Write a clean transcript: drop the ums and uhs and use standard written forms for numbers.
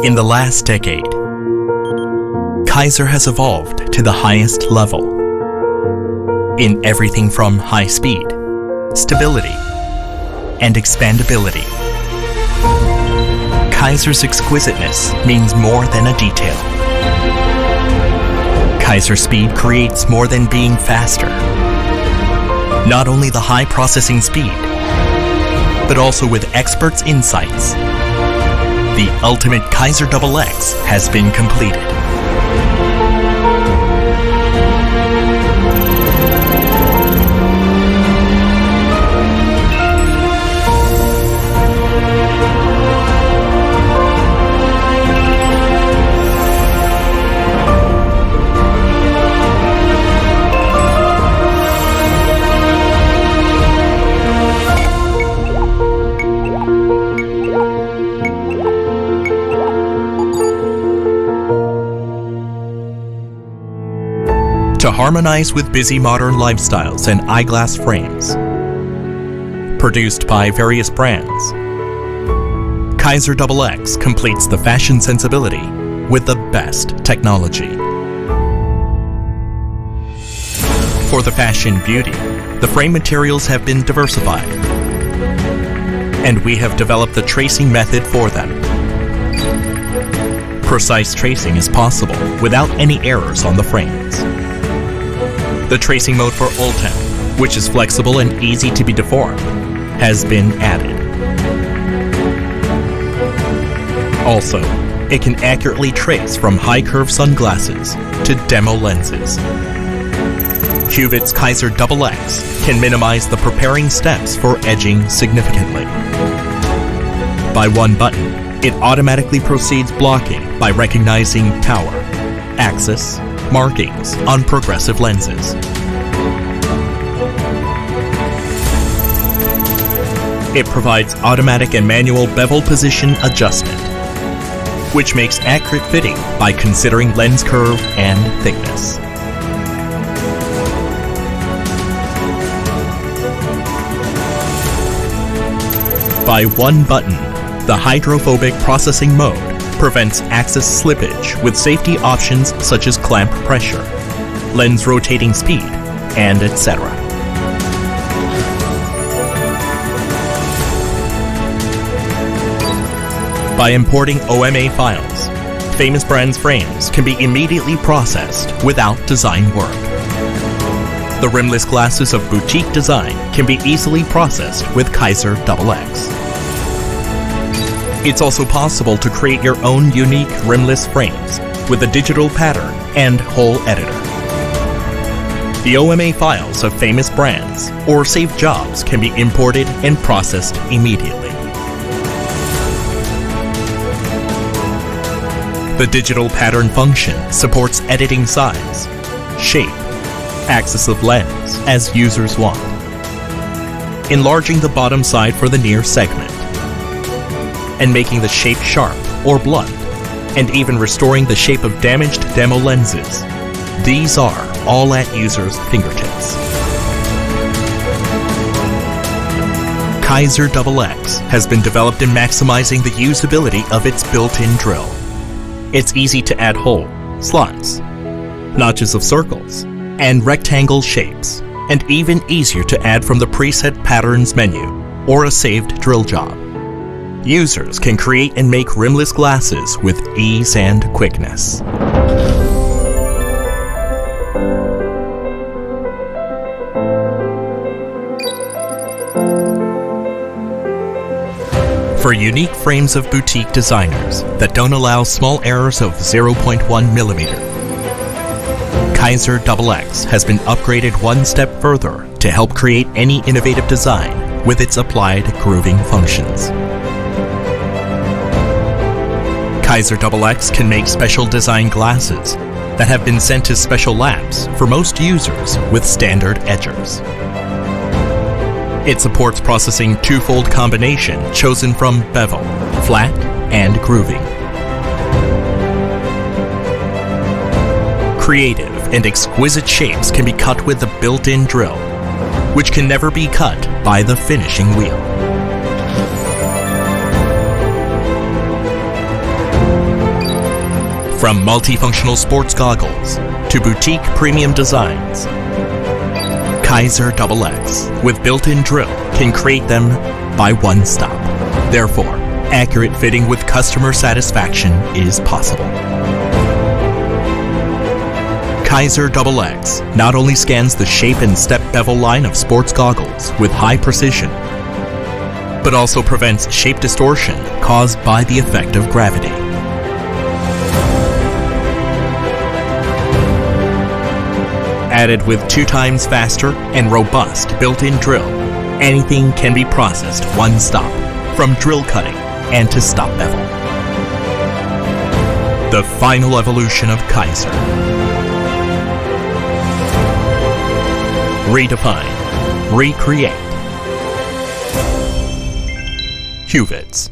In the last decade, Kaizer has evolved to the highest level in everything from high speed, stability, and expandability. Kaizer's exquisiteness means more than a detail. Kaizer speed creates more than being faster. Not only the high processing speed, but also with experts' insights. The ultimate Kaizer XX has been completed. To harmonize with busy modern lifestyles and eyeglass frames. Produced by various brands, Kaizer XX completes the fashion sensibility with the best technology. For the fashion beauty, the frame materials have been diversified, and we have developed the tracing method for them. Precise tracing is possible without any errors on the frames. The tracing mode for ĐřejTENG, which is flexible and easy to be deformed, has been added. Also, it can accurately trace from high-curve sunglasses to demo lenses. HUVITZ Kaizer XX can minimize the preparing steps for edging significantly. By one button, it automatically proceeds blocking by recognizing tower, axis, markings on progressive lenses. It provides automatic and manual bevel position adjustment, which makes accurate fitting by considering lens curve and thickness. By one button, the hydrophobic processing mode prevents axis slippage with safety options such as clamp pressure, lens rotating speed, and etc. By importing OMA files, famous brands' frames can be immediately processed without design work. The rimless glasses of boutique design can be easily processed with Kaizer XX. It's also possible to create your own unique rimless frames with a digital pattern and hole editor. The OMA files of famous brands or saved jobs can be imported and processed immediately. The digital pattern function supports editing size, shape, axis of lens as users want, enlarging the bottom side for the near segment, and making the shape sharp or blunt, and even restoring the shape of damaged demo lenses. These are all at users' fingertips. Kaizer XX has been developed in maximizing the usability of its built-in drill. It's easy to add hole, slots, notches of circles, and rectangle shapes, and even easier to add from the preset patterns menu or a saved drill job. Users can create and make rimless glasses with ease and quickness. For unique frames of boutique designers that don't allow small errors of 0.1 millimeter, Kaizer XX has been upgraded one step further to help create any innovative design with its applied grooving functions. Kaizer XX can make special design glasses that have been sent to special labs for most users with standard edgers. It supports processing two-fold combination chosen from bevel, flat, and grooving. Creative and exquisite shapes can be cut with the built-in drill, which can never be cut by the finishing wheel. From multifunctional sports goggles to boutique premium designs, Kaizer XX with built-in drill can create them by one stop. Therefore, accurate fitting with customer satisfaction is possible. Kaizer XX not only scans the shape and step bevel line of sports goggles with high precision, but also prevents shape distortion caused by the effect of gravity. Added with 2 times faster and robust built-in drill, anything can be processed one stop, from drill cutting and to stop bevel. The final evolution of Kaizer. Redefine, recreate. HUVITZ.